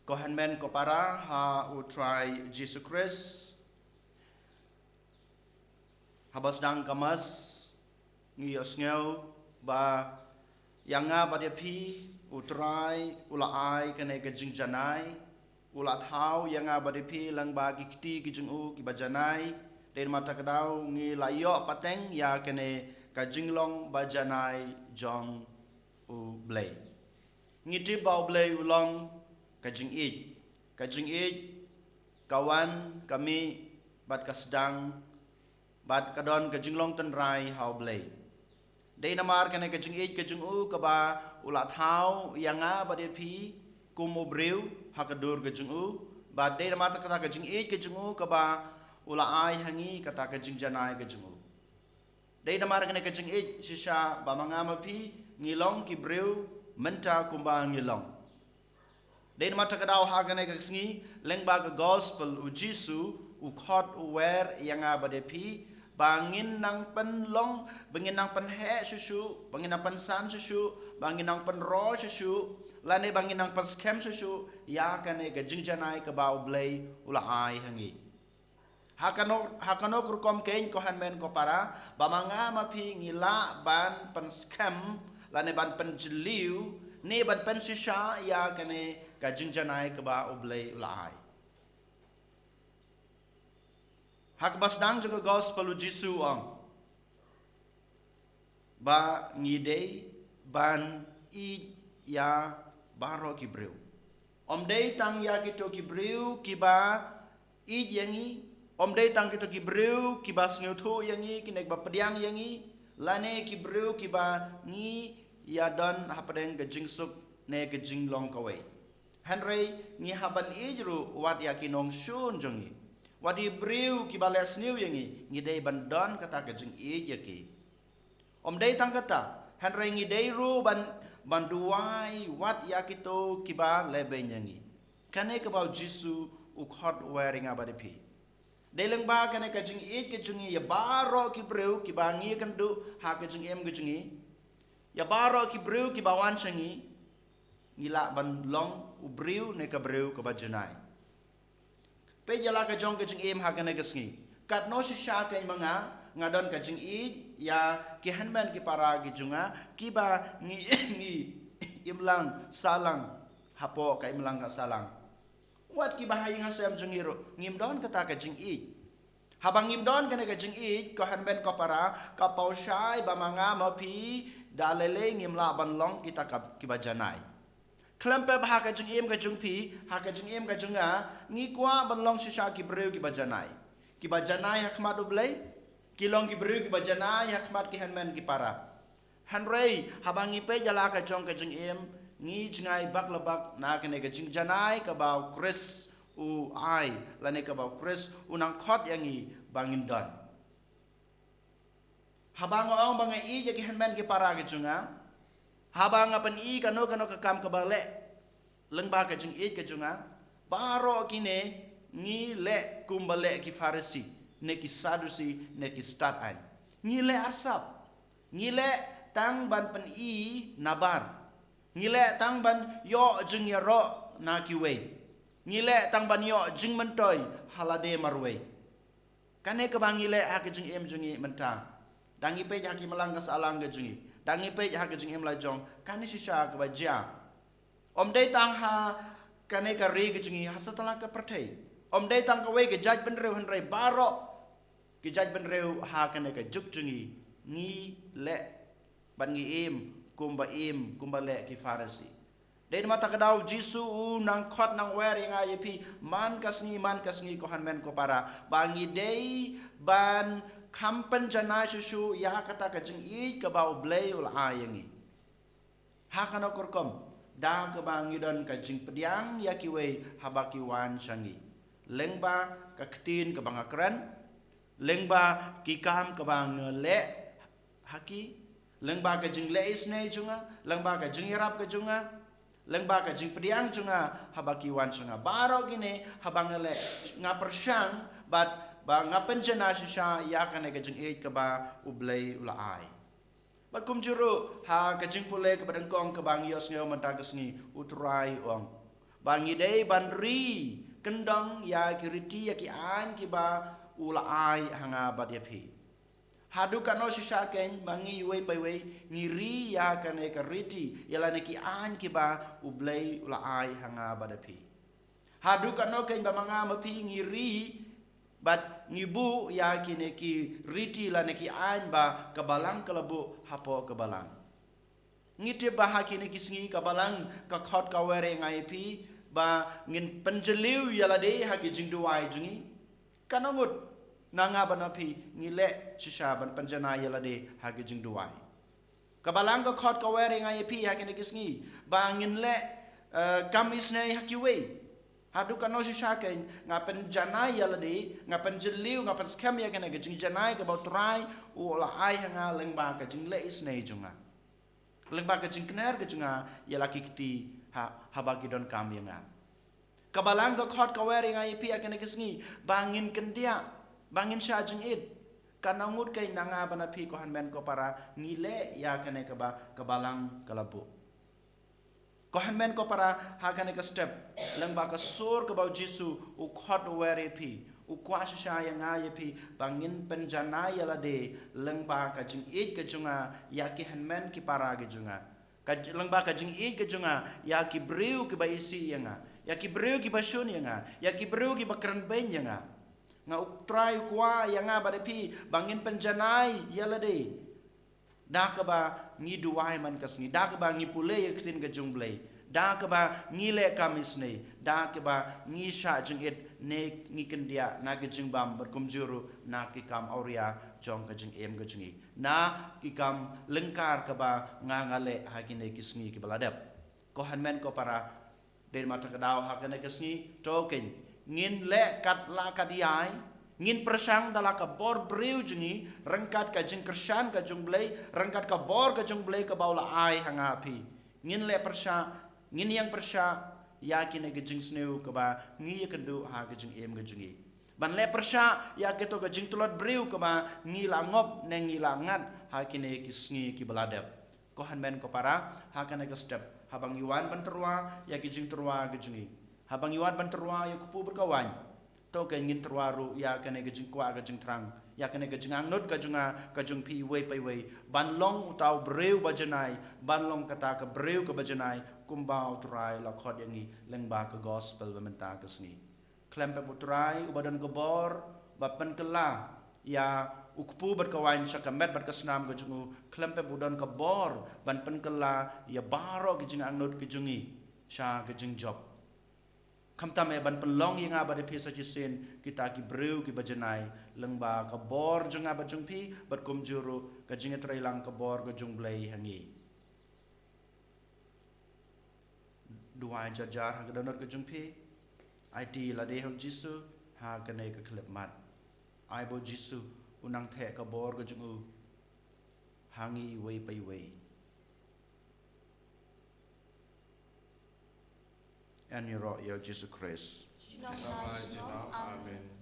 Kohan men ko para ha utrai Jesus Christ habas dang kamas ngiyos ngeu ba yanga ba de pi utrai ulai kene gajing janai ulat hau yanga ba de pi lang ba gikti gijung u ki bajanai den mata kadau ngi layo pateng ya kene gajing long bajanai jong u blay ngiti bau blay ulong kajing it kawan kami bat kasdang bat kadon kajing long tenrai hau blay dei namar kene kajing it kajing u kaba ulat hau yanga ba de pi kumo breu hakadur kajing u bat dei namar kata kajing it kajing u kaba ula ai hangi kata kajing janai kajing u dei namar kene kajing it sisa ba mangama pi ngilong ki breu menta kumba ngilong den mata kadau hagane kasngi lengba ke gospel u Jisu u khot u wer yanga badepi bangin nang penlong bangin nang pen he susu bangin nang pen san susu bangin nang pen ro susu lane bangin nang pen scam susu ya kane ke jingjanai ke bau blay ula ai hangi hakano kurkom kein ko hanmen ko para bamanga mapi ngila ban pen scam lane ban pen jeliu ne ban pen sisa ya kane kajing janai ke ba oblay ulai hak basdang juga gospel u Jisu ang ba ngidei ban I ya baro ki breu dei tang ya kito ki breu ki ba I yangi dei tang kito ki breu ki ba sneutu yangi kinek ba pediang yangi lane ki breu ki ba ni ya don hapadeng kajing sup ne kajing long kawai Henry ni haban ijru wat yakinong shun jongi wadi briu ki bales new yangi ngi dei bandon kata kajing ijaki dei tang kata Henry ngi dei ru banduai wat yakito ki ba lebe yangi kane ka bau Jisu u khot wearing abadi pi dei leng ba kane kajing ij kajungi ya baro ki briu ki bangi kandu ha kajing em kajungi ya baro ki briu ki bawan changi ngila ban long ubriu ne ka briu ka bajanai pe jala ka jong ka jing em ha ka ne kasngi kat no sha ka manga ngadon ka jing I ya ki hanman ki para ki junga ki ba ngi imlang salang hapo ka imlang ka salang wat ki bahai nga sem jungiro ngimdon kata ka jing I habang ngimdon ka ne ka jing I ko hanman ko para ka paushai ba manga mapi dalele ngimla ban long kita ka ki bajanai Klampe bah ka jung em ka jung pi ha ka jung em ka junga ngi kwa ban long shisha ki breu ki bajanai hakmat ublay ki long ki breu ki bajanai hakmat ki hanman ki para hanrei habangi pe jala ka jong ka jung em ngi jungai bak labak na ka ne ka jing janai ka bau Chris u ai lane ka bau Chris unang khot yangi bangin don habang ong bangai I ki hanman ki para ki junga habang apan I kano ka kam ka bale lengba ka jing I ka junga baro kine ngi le kumbale ki farisi ne ki sadusi ne ki stat an ngi le arsap ngi le tang ban pen I nabar ngi le tang ban yo jing ya ro na ki we ngi le tang ban yo jing mentoy halade marwe kane ka bangi le ha ka jing em jungi menta dangi pe ha ki malang ka salang ka jungi dangi pe ha ka jing em la jong kani shisha ka bajia dei tang ha kane ka ri ka jingi ha satala ka prathai dei tang ka we ka jaj ben reu han rei baro ki jaj ben reu ha kane ka juk jingi ngi le ban ngi im kumba le ki farisi dei mata ka dau Jisu nang khot nang wer nga yepi man kasni ko han men ko para bangi dei ban kampen jana susu ya kata ka jing I ka bau blay ul ayangi hakana korkom da ka bangi don ka jing pediang ya ki we habaki wan changi lengba ka ktin ka bangakran lengba ki kam ka bang le haki lengba ka jing le isne junga lengba ka jing yarap ka junga lengba ka jing pediang junga habaki wan changa baro gine habang le nga persyang bat ba ngapen jena shisha ya ka ne ka jing ka ba ublay ulai bat kumjuru ha ka jing pule ka badang kong ka bang yos ngeo manta kasni utrai ong ban ngidei ban ri kendang ya kiriti ya ki an ki ba ula ai hanga bat ya phi hadu kano shisha ken bangi we pai we ngiri ya kane kariti yala ne ki an ki ba ublei ula ai hanga bat ya phi hadu kano ken ba manga ma phi ngiri bat ngibu ya kine ki riti la ne ki an ba kabalang kalabu hapo kabalang ngite ba hakine ki sngi kabalang ka khot ka were ngai phi ba ngin penjeliu yala de haki jingduai jungi kanangut nanga banapi ngile shisha ban penjana yala de haki jingduai kabalang ka khot ka were ngai phi hakine ki sngi ba ngin le kamisne haki we hadu kano shisha ken nga penjana yala de nga penjeliu nga penskam ya kene jing janai ka bautrai ula ai hanga lengba ka jingle isne junga lengba ka jingkner ka junga yala kiti habagi don kami nga kabalang ka khot ka weri ngai pi akene kisngi bangin kendia bangin shajing id kanangut kay nanga bana pi ko hanmen ko para ngile ya kene ka ba kabalang kalabu ko hanmen ko para ha kene ka step lengba ka sur ka ba jisu u khot weri pi u kwasha shaya nga pi bangin penjana yala de lengba ka jing id ka junga ya ki hanmen ki para ge junga lengba ka jing id ka junga ya ki breu ki ba isi yanga ya ki breu ki ba shun yanga ya ki breu ki ba kran ben yanga nga utrai kwa yanga ba de pi bangin penjanai yala de da ka ba ngi duwai man kasni da ka ba ngi pule yaktin ka jungblei da ka ba ngi le kamisne da ka ba ngi sha jing id ne ngi kendia na ka jing bam berkumjuru na ki kam auria jong ka jing em ka jingi na ki kam lengkar ka ba ngangale hakine kisngi ki baladap ko hanmen ko para den mata kadau hakane kisngi token ngin le kat la kadiai ngin persang dala ka bor breu jingi rengkat ka jing kersan ka jungblei rengkat ka bor ka jungblei ka baula ai hanga pi ngin le persa ngin yang persa yakine ka jing sneu ka ba ngi kendu ha ka jing em ka jingi ban le persa ya keto ka jing tulot breu ka ba ngi la ngop ne ngi la ngat hakine kisngi ki baladap ko hanmen ko para hakane ka step habang yuan banterwa ya ki jing terwa ka jingi habang yuan banterwa ya kupu berkawan to ka ngin terwaru ya kane ka jing kwa ka jing trang ya kane ka jing angnut ka junga ka jung pi we pai we ban long utau breu bajanai ban long kata ka breu ka bajanai kumbau turai la khot yangi lengba ka gospel bementa ka sni klempe putrai ubadan gobor bapen kela ya ukpu berkawan sakamet berkesnam ka jungu klempe budan ka bor ban pen kela ya baro ka jing angnut ka jungi sha ka jing job kamtame ban pelong yang abade pisa jisen kita ki breu ki bajanai lengba ka bor jung aba jung pi berkum juru ka jinga trailang ka bor ka jung blai hangi dua jajar ha donor ka jung pi IT la de ho jisu ha ka nei ka klep mat ai bo jisu unang the ka bor ka jung hangi wei pai wei and your Jesus Christ. Amen.